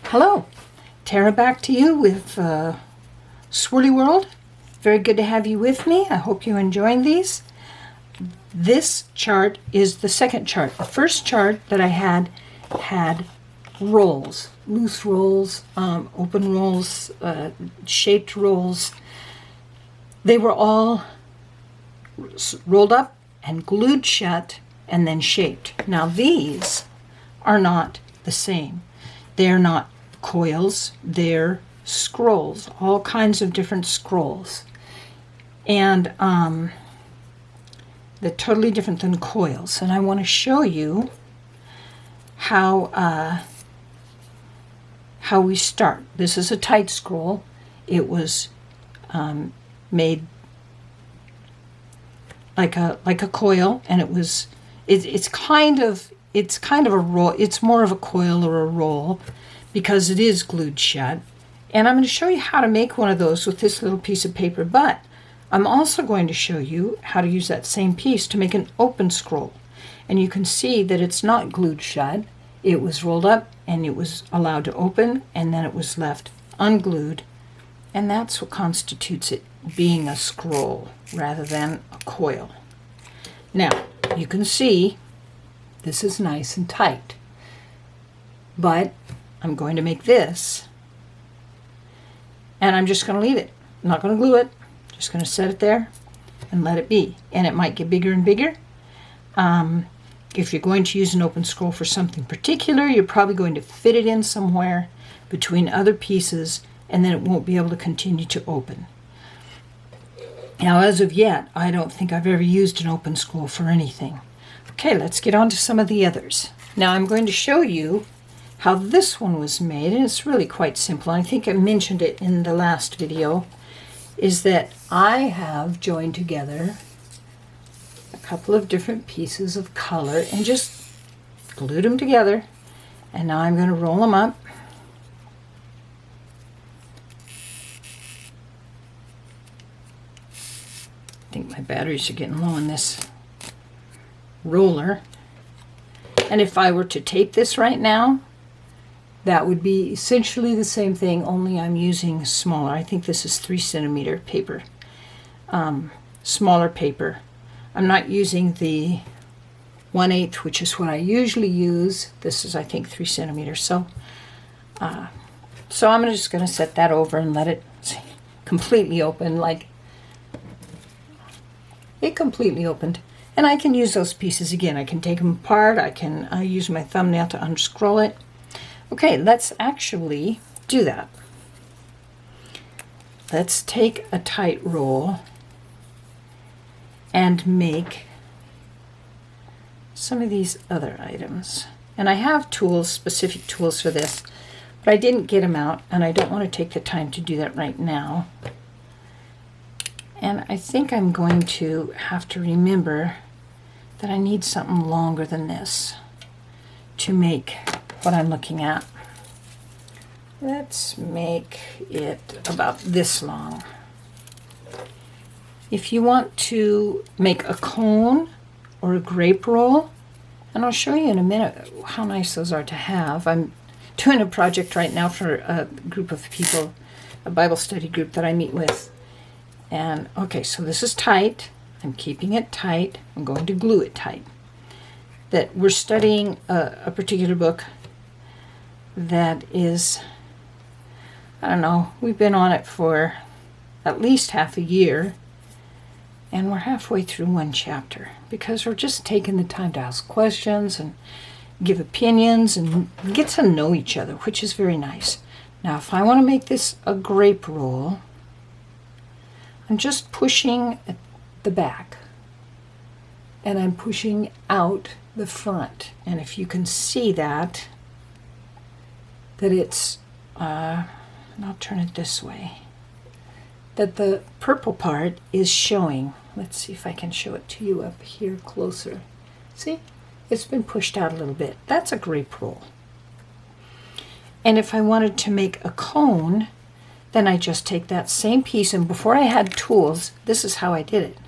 Hello, Tara back to you with Swirly World. Very good to have you with me. I hope you're enjoying these. This chart is the second chart. The first chart that I had rolls, loose rolls, open rolls, shaped rolls. They were all rolled up and glued shut and then shaped. Now these are not the same. They're not coils, they're scrolls, all kinds of different scrolls. And they're totally different than coils. And I want to show you how we start. This is a tight scroll. It was made like a coil, and it's kind of a roll. It's more of a coil or a roll because it is glued shut. And I'm going to show you how to make one of those with this little piece of paper, but I'm also going to show you how to use that same piece to make an open scroll. And you can see that it's not glued shut. It was rolled up and it was allowed to open, and then it was left unglued. And that's what constitutes it being a scroll rather than a coil. Now, you can see this is nice and tight, but I'm going to make this, and I'm just going to leave it. I'm not going to glue it. Just going to set it there and let it be. And it might get bigger and bigger. If you're going to use an open scroll for something particular, you're probably going to fit it in somewhere between other pieces, and then it won't be able to continue to open. Now, as of yet, I don't think I've ever used an open scroll for anything. Okay, let's get on to some of the others. Now I'm going to show you how this one was made, and it's really quite simple. I think I mentioned it in the last video, is that I have joined together a couple of different pieces of color and just glued them together. And now I'm going to roll them up. I think my batteries are getting low on this roller. And if I were to tape this right now, that would be essentially the same thing, only I'm using smaller. I think this is 3 centimeter paper, smaller paper. I'm not using the 1/8, which is what I usually use. This is, I think, 3 centimeters. So I'm just going to set that over and let it completely open, like it completely opened. And I can use those pieces again. I can take them apart. I can use my thumbnail to unscroll it. Okay, let's actually do that. Let's take a tight roll and make some of these other items. And I have tools, specific tools for this, but I didn't get them out, and I don't want to take the time to do that right now. And I think I'm going to have to remember that I need something longer than this to make what I'm looking at. Let's make it about this long. If you want to make a cone or a grape roll, and I'll show you in a minute how nice those are to have. I'm doing a project right now for a group of people, a Bible study group that I meet with. And okay, so this is tight. I'm keeping it tight. I'm going to glue it tight. That we're studying a particular book that is, I don't know, we've been on it for at least half a year, and we're halfway through one chapter because we're just taking the time to ask questions and give opinions and get to know each other, which is very nice. Now, if I want to make this a grape roll, I'm just pushing at the back and I'm pushing out the front. And if you can see that it's, and I'll turn it this way, that the purple part is showing. Let's see if I can show it to you up here closer. See, it's been pushed out a little bit. That's a grape roll. And if I wanted to make a cone, then I just take that same piece, and before I had tools, this is how I did it.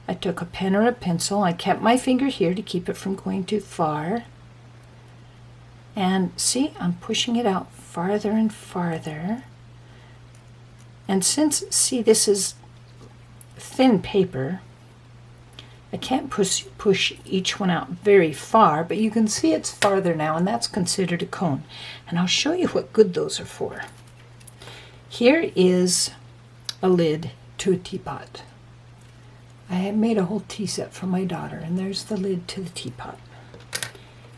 I took a pen or a pencil. I kept my finger here to keep it from going too far. And see, I'm pushing it out farther and farther. And since, see, this is thin paper, I can't push each one out very far, but you can see it's farther now, and that's considered a cone. And I'll show you what good those are for. Here is a lid to a teapot. I have made a whole tea set for my daughter, and there's the lid to the teapot.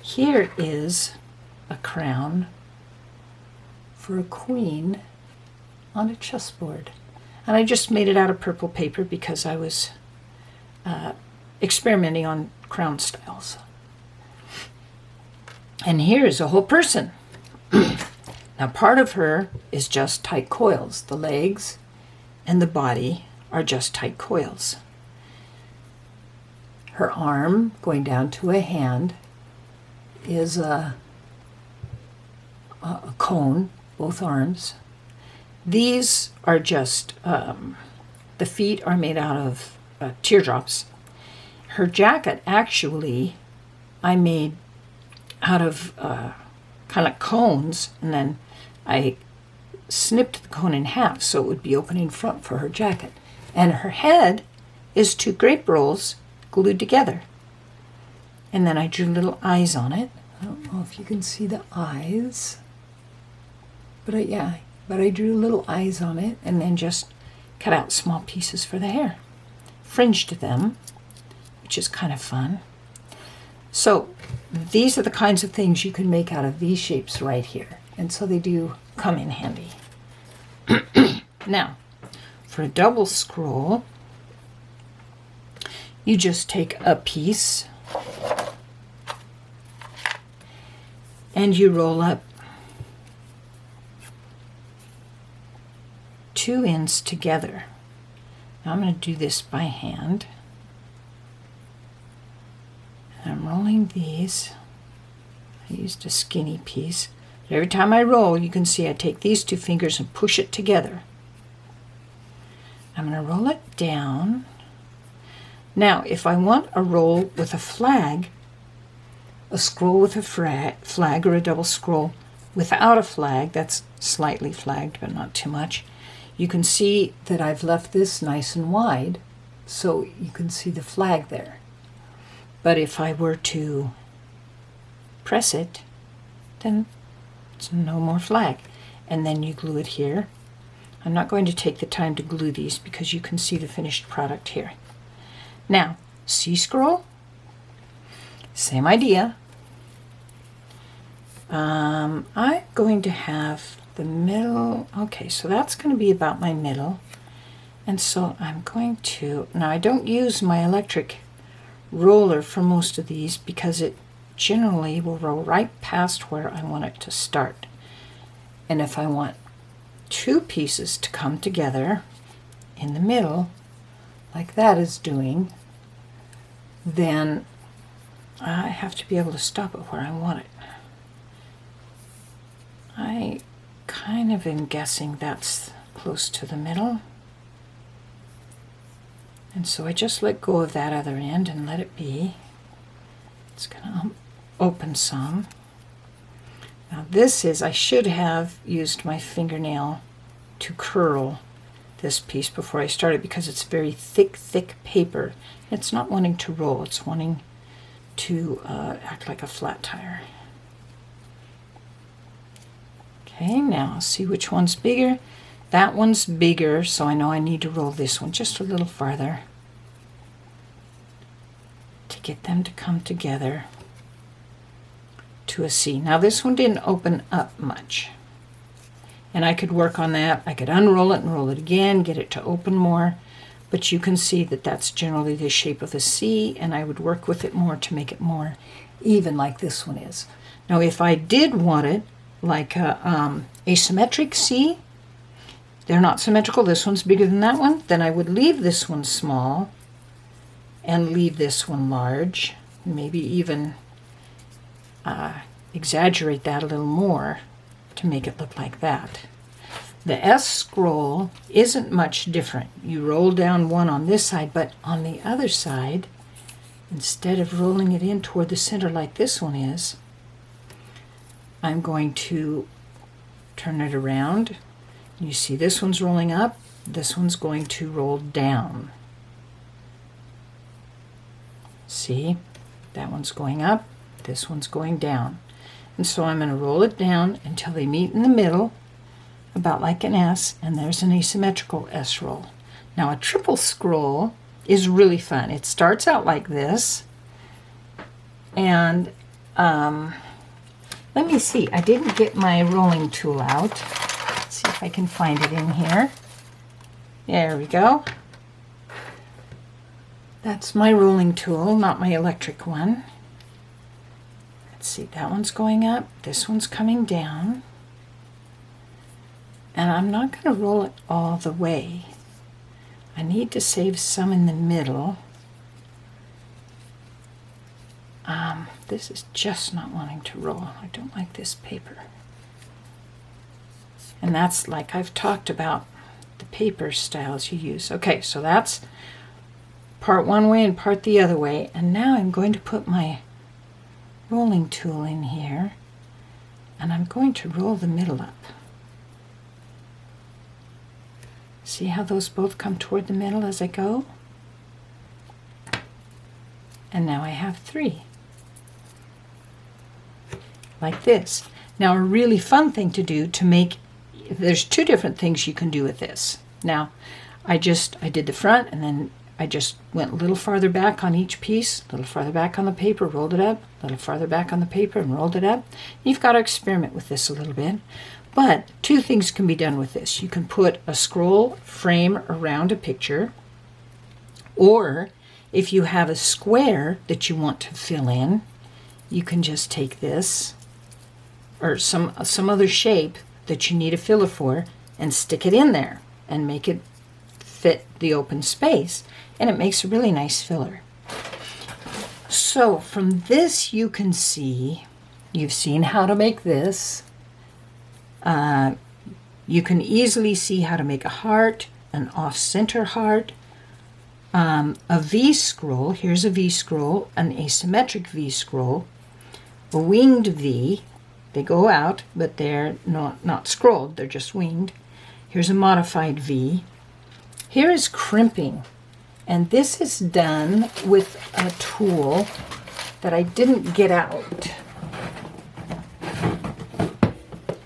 Here is a crown for a queen on a chessboard. And I just made it out of purple paper because I was experimenting on crown styles. And here is a whole person. Now part of her is just tight coils. The legs and the body are just tight coils. Her arm going down to a hand is a cone, both arms. These are just, the feet are made out of teardrops. Her jacket, actually, I made out of kind of cones, and then I snipped the cone in half so it would be open in front for her jacket. And her head is 2 grape rolls glued together. And then I drew little eyes on it. I don't know if you can see the eyes, but I drew little eyes on it and then just cut out small pieces for the hair. Fringed them, which is kind of fun. So these are the kinds of things you can make out of these shapes right here. And so they do come in handy. Now, for a double scroll, you just take a piece and you roll up 2 ends together. Now I'm going to do this by hand. I'm rolling these. I used a skinny piece. But every time I roll, you can see I take these 2 fingers and push it together. I'm going to roll it down. Now, if I want a roll with a flag, a scroll with a flag, or a double scroll without a flag, that's slightly flagged, but not too much, you can see that I've left this nice and wide, so you can see the flag there. But if I were to press it, then it's no more flag. And then you glue it here. I'm not going to take the time to glue these because you can see the finished product here. Now, C-scroll, same idea. I'm going to have the middle, okay, so that's going to be about my middle. And so I'm going to, now I don't use my electric roller for most of these because it generally will roll right past where I want it to start. And if I want 2 pieces to come together in the middle, like that is doing, then I have to be able to stop it where I want it. I kind of am guessing that's close to the middle. And so I just let go of that other end and let it be. It's going to open some. Now this is, I should have used my fingernail to curl this piece before I started because it's very thick paper. It's not wanting to roll, it's wanting to act like a flat tire. Okay, now see which one's bigger. That one's bigger, so I know I need to roll this one just a little farther to get them to come together to a C. Now this one didn't open up much, and I could work on that. I could unroll it and roll it again, get it to open more, but you can see that that's generally the shape of a C, and I would work with it more to make it more even like this one is. Now if I did want it like a asymmetric C, they're not symmetrical, this one's bigger than that one, then I would leave this one small and leave this one large, maybe even exaggerate that a little more to make it look like that. The S scroll isn't much different. You roll down one on this side, but on the other side, instead of rolling it in toward the center like this one is, I'm going to turn it around. You see this one's rolling up, this one's going to roll down. See, that one's going up, this one's going down. And so I'm going to roll it down until they meet in the middle, about like an S, and there's an asymmetrical S roll. Now a triple scroll is really fun. It starts out like this, and let me see, I didn't get my rolling tool out. Let's see if I can find it in here. There we go. That's my rolling tool, not my electric one. Let's see, that one's going up, this one's coming down. And I'm not going to roll it all the way. I need to save some in the middle. This is just not wanting to roll. I don't like this paper. And that's like I've talked about the paper styles you use. Okay, so that's part one way and part the other way. And now I'm going to put my rolling tool in here, and I'm going to roll the middle up. See how those both come toward the middle as I go? And now I have 3. Like this. Now a really fun thing to do to make, there's 2 different things you can do with this. Now I did the front, and then I just went a little farther back on each piece, a little farther back on the paper, rolled it up, a little farther back on the paper and rolled it up. You've got to experiment with this a little bit. But 2 things can be done with this. You can put a scroll frame around a picture, or if you have a square that you want to fill in, you can just take this or some other shape that you need a filler for and stick it in there and make it fit the open space, and it makes a really nice filler. So from this you can see, you've seen how to make this. You can easily see how to make a heart, an off-center heart, a V scroll. Here's a V scroll, an asymmetric V scroll, a winged V. They go out, but they're not scrolled, they're just winged. Here's a modified V. Here is crimping, and this is done with a tool that I didn't get out.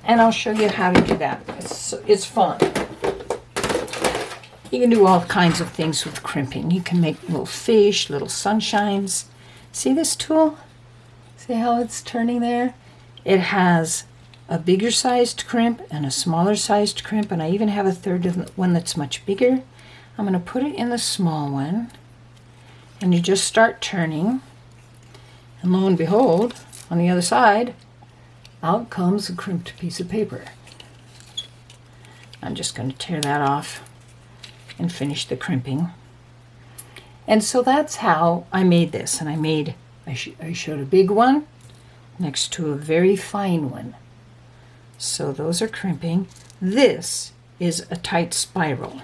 And I'll show you how to do that. It's fun. You can do all kinds of things with crimping. You can make little fish, little sunshines. See this tool? See how it's turning there? It has a bigger sized crimp and a smaller sized crimp, and I even have a third one that's much bigger. I'm going to put it in the small one, and you just start turning, and lo and behold, on the other side, out comes a crimped piece of paper. I'm just going to tear that off and finish the crimping. And so that's how I made this. And I showed a big one next to a very fine one. So those are crimping. This is a tight spiral.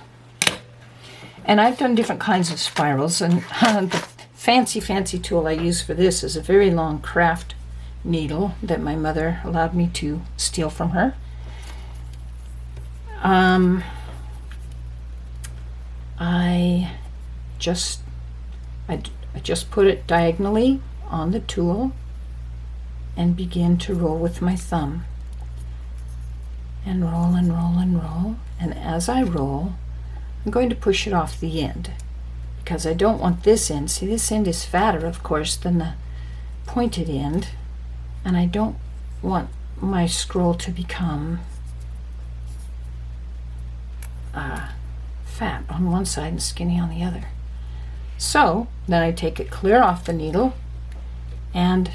And I've done different kinds of spirals, and the fancy tool I use for this is a very long craft needle that my mother allowed me to steal from her. I just put it diagonally on the tool and begin to roll with my thumb, and roll and roll and roll. And as I roll, I'm going to push it off the end because I don't want this end. See, this end is fatter, of course, than the pointed end, and I don't want my scroll to become fat on one side and skinny on the other. So then I take it clear off the needle, and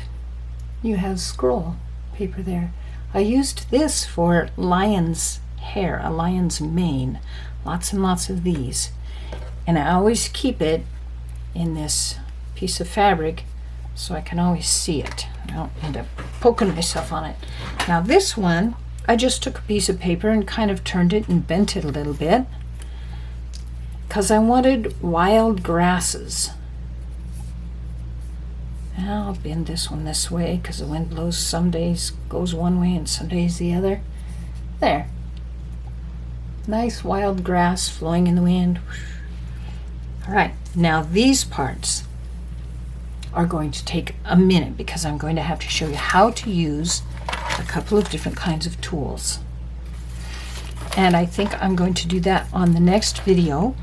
you have scroll paper there. I used this for lion's hair, a lion's mane, lots and lots of these, and I always keep it in this piece of fabric so I can always see it. I don't end up poking myself on it. Now this one, I just took a piece of paper and kind of turned it and bent it a little bit because I wanted wild grasses. And I'll bend this one this way because the wind blows, some days goes one way and some days the other. There. Nice wild grass flowing in the wind. All right, now these parts are going to take a minute because I'm going to have to show you how to use a couple of different kinds of tools. And I think I'm going to do that on the next video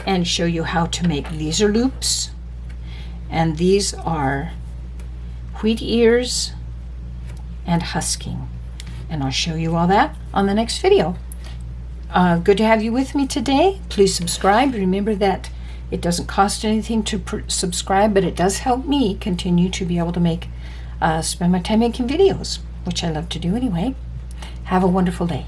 and show you how to make, these are loops, and these are wheat ears and husking. And I'll show you all that on the next video. Good to have you with me today. Please subscribe. Remember that it doesn't cost anything to subscribe, but it does help me continue to be able to make, spend my time making videos, which I love to do anyway. Have a wonderful day.